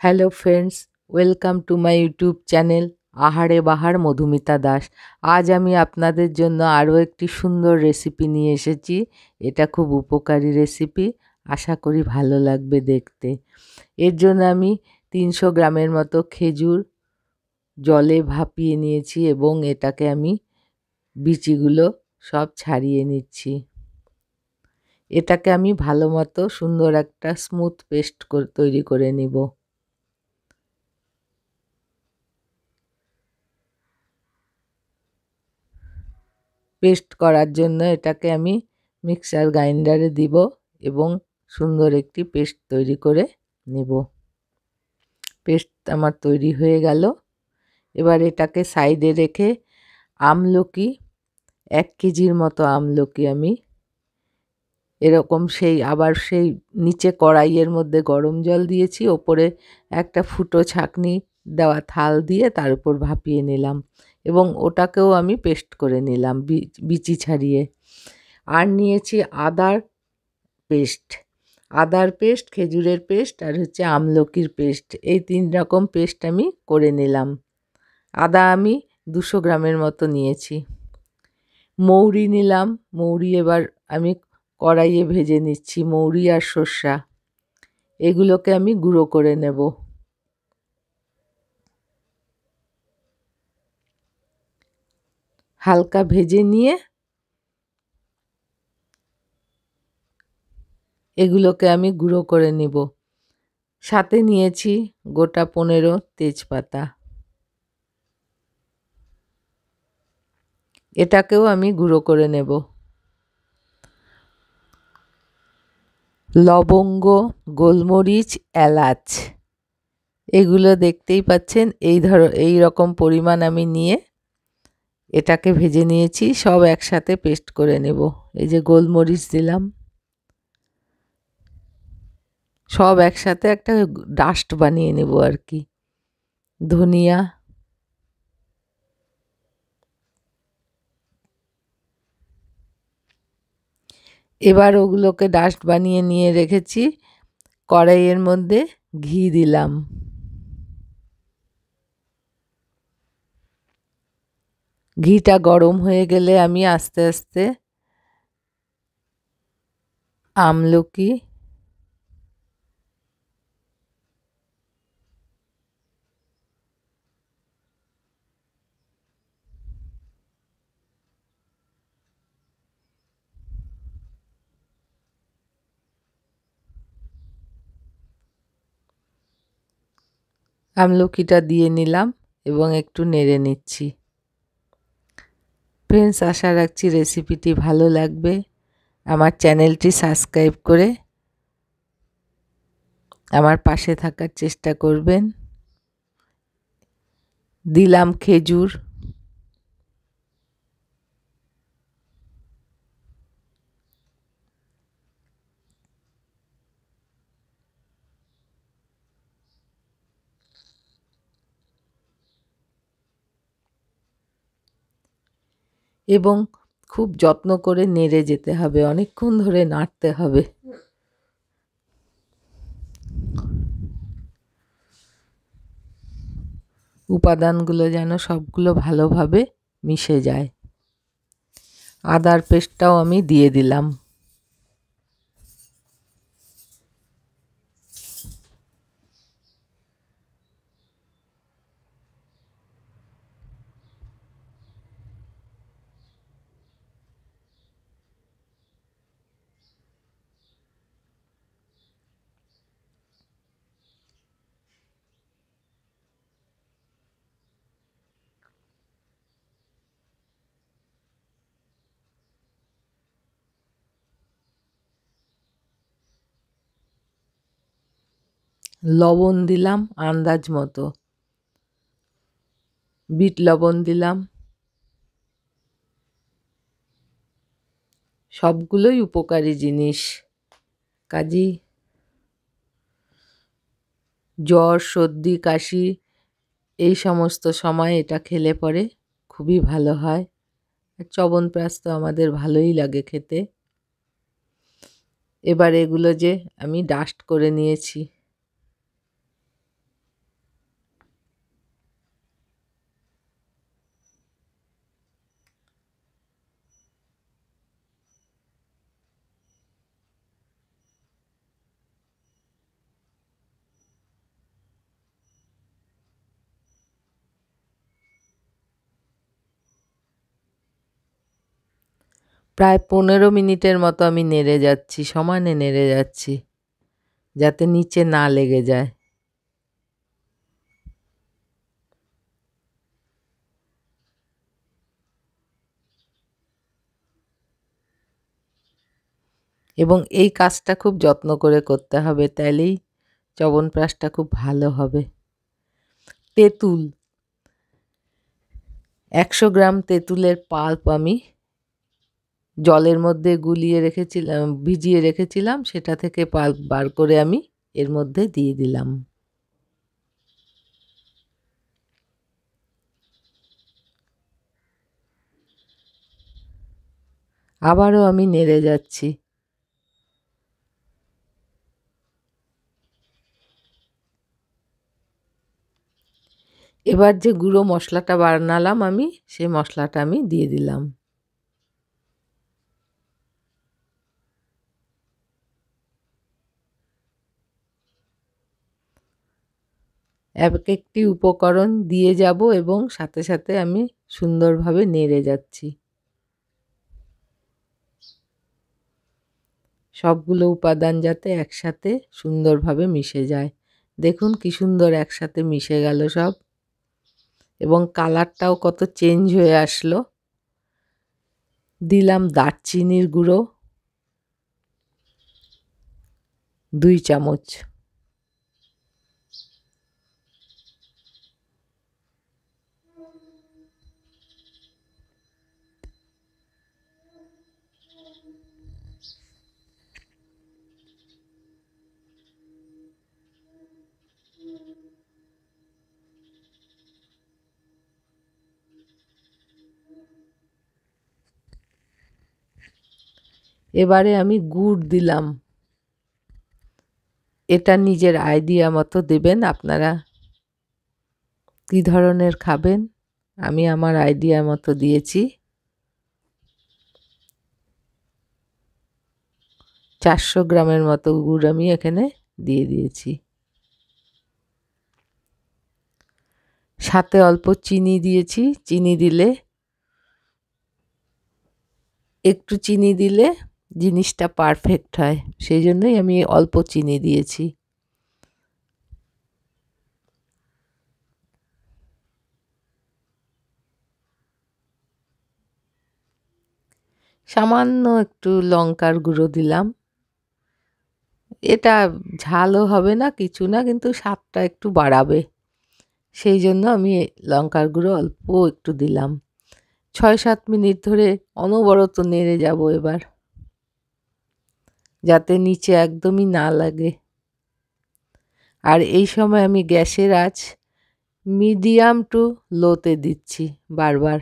Hello friends, welcome to my YouTube channel আহারে বাহার মধুমিতা দাস। আজ আমি আপনাদের জন্য আরও একটি সুন্দর রেসিপি নিয়ে এসেছি। এটা খুব উপকারী রেসিপি, আশা করি ভালো লাগবে দেখতে। এর জন্য আমি 300 গ্রামের মতো খেজুর জলে ভাপিয়ে নিয়েছি এবং এটাকে আমি বিচিগুলো সব ছাড়িয়ে নিচ্ছি। এটাকে আমি ভালো মতো সুন্দর একটা স্মুথ পেস্ট তৈরি করে নিব। পেস্ট করার জন্য এটাকে আমি মিক্সার গ্রাইন্ডারে দিব এবং সুন্দর একটি পেস্ট তৈরি করে নেব। পেস্ট আমার তৈরি হয়ে গেল। এবার এটাকে সাইডে রেখে আমলকি 1 কেজির মতো আমলকি আমি এরকম সেই নিচে কড়াইয়ের মধ্যে গরম জল দিয়েছি, ওপরে একটা ফুটো ছাঁকনি দেওয়া থাল দিয়ে তার উপর ভাপিয়ে নিলাম এবং ওটাকেও আমি পেস্ট করে নিলাম বিচি ছাড়িয়ে। আর নিয়েছি আদার পেস্ট, খেজুরের পেস্ট আর আমলকির পেস্ট। এই 3 রকম পেস্ট আমি করে নিলাম। আদা আমি 200 গ্রামের মতো নিয়েছি। মৌরি নিলাম, মৌরি এবার আমি কড়াইয়ে ভেজে নিচ্ছি। মৌরি আর সর্ষা এগুলোকে আমি গুঁড়ো করে নেব। হালকা ভেজে নিয়ে এগুলোকে আমি গুঁড়ো করে নেব। সাথে নিয়েছি গোটা 15 তেজপাতা, এটাকেও আমি গুঁড়ো করে নেব। লবঙ্গ, গোলমরিচ, এলাচ এগুলো দেখতেই পাচ্ছেন এই রকম পরিমাণ আমি নিয়ে এটাকে ভেজে নিয়েছি। সব একসাথে পেস্ট করে নেব। এই যে গোলমরিচ দিলাম, সব একসাথে একটা ডাস্ট বানিয়ে নেব আর কি। ধনিয়া, এবার ওগুলোকে ডাস্ট বানিয়ে নিয়ে রেখেছি। কড়াইয়ের মধ্যে ঘি দিলাম, ঘিটা গরম হয়ে গেলে আমি আস্তে আস্তে আমলকি, আমলকিটা দিয়ে নিলাম এবং একটু নেড়ে নিচ্ছি। ফ্রেন্ডস, আশা রাখছি রেসিপিটি ভালো লাগবে। আমার চ্যানেলটি সাবস্ক্রাইব করে আমার পাশে থাকার চেষ্টা করবেন। দিলাম খেজুর, এবং খুব যত্ন করে নেড়ে যেতে হবে, অনেকক্ষণ ধরে নাড়তে হবে। উপাদানগুলো যেন সবগুলো ভালোভাবে মিশে যায়। আদার পেস্টটাও আমি দিয়ে দিলাম। লবণ দিলাম আন্দাজ মতো, বিট লবণ দিলাম। সবগুলোই উপকারী জিনিস, কাজেই জ্বর, সর্দি, কাশি এই সমস্ত সময় এটা খেলে পরে খুবই ভালো হয়। আর চবনপ্রাশ তো আমাদের ভালোই লাগে খেতে। এবার এগুলো যে আমি ডাস্ট করে নিয়েছি, প্রায় 15 মিনিটের মতো আমি নেড়ে যাচ্ছি, সমানে নেড়ে যাচ্ছি, যাতে নিচে না লেগে যায়। এবং এই কাজটা খুব যত্ন করে করতে হবে, তাইলেই চ্যবনপ্রাশটা খুব ভালো হবে। তেঁতুল 100 গ্রাম তেঁতুলের পাল্প আমি জলের মধ্যে গুলিয়ে রেখেছিলাম, ভিজিয়ে রেখেছিলাম, সেটা থেকে পাল্প বার করে আমি এর মধ্যে দিয়ে দিলাম। আবারও আমি নেড়ে যাচ্ছি। এবার যে গুঁড়ো মশলাটা বানালাম আমি, সেই মশলাটা আমি দিয়ে দিলাম। এক একটি উপকরণ দিয়ে যাব এবং সাথে সাথে আমি সুন্দরভাবে নেড়ে যাচ্ছি। সবগুলো উপাদান যাতে একসাথে সুন্দরভাবে মিশে যায়। দেখুন কি সুন্দর একসাথে মিশে গেল সব, এবং কালারটাও কত চেঞ্জ হয়ে আসলো। দিলাম দারচিনির গুঁড়ো 2 চামচ, এবারে আমি গুড় দিলাম। এটা নিজের আইডিয়া মতো দেবেন, আপনারা কী ধরনের খাবেন। আমি আমার আইডিয়া মতো দিয়েছি। 400 গ্রামের মতো গুড় আমি এখানে দিয়ে দিয়েছি। সাথে অল্প চিনি দিয়েছি। একটু চিনি দিলে জিনিসটা পারফেক্ট হয়, সেই জন্যই আমি অল্প চিনি দিয়েছি। সামান্য একটু লঙ্কার গুঁড়ো দিলাম। এটা ঝালও হবে না, কিছু না, কিন্তু স্বাদটা একটু বাড়াবে, সেই জন্য আমি লঙ্কার গুঁড়ো অল্প একটু দিলাম। 6-7 মিনিট ধরে অনবরত নেড়ে যাব এবার, যাতে নিচে একদমই না লাগে। আর এই সময় আমি গ্যাসের আঁচ মিডিয়াম টু লোতে দিচ্ছি বারবার।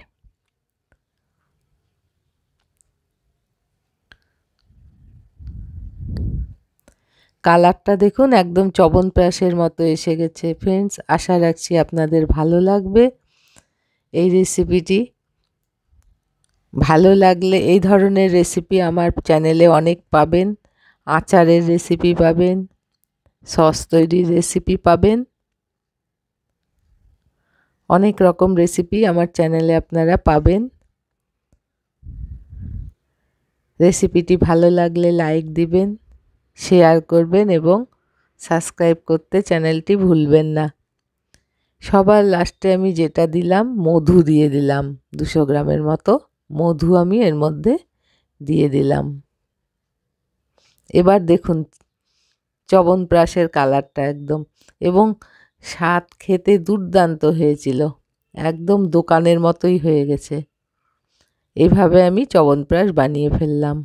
কালারটা দেখুন একদম চ্যবনপ্রাশের মতো এসে গেছে। ফ্রেন্ডস, আশা রাখছি আপনাদের ভালো লাগবে এই রেসিপিটি। ভালো লাগলে এই ধরনের রেসিপি আমার চ্যানেলে অনেক পাবেন। আচারের রেসিপি পাবেন, সস তৈরির রেসিপি পাবেন, অনেক রকম রেসিপি আমার চ্যানেলে আপনারা পাবেন। রেসিপিটি ভালো লাগলে লাইক দিবেন, শেয়ার করবেন এবং সাবস্ক্রাইব করতে চ্যানেলটি ভুলবেন না। সবার লাস্টে আমি যেটা দিলাম, মধু দিয়ে দিলাম। 200 গ্রামের মতো মধু আমি এর মধ্যে দিয়ে দিলাম। এবার দেখুন চ্যবনপ্রাশের কালারটা একদম, এবং স্বাদ খেতে দুর্দান্ত হয়েছিল, একদম দোকানের মতোই হয়ে গেছে। এইভাবে আমি চ্যবনপ্রাশ বানিয়ে ফেললাম।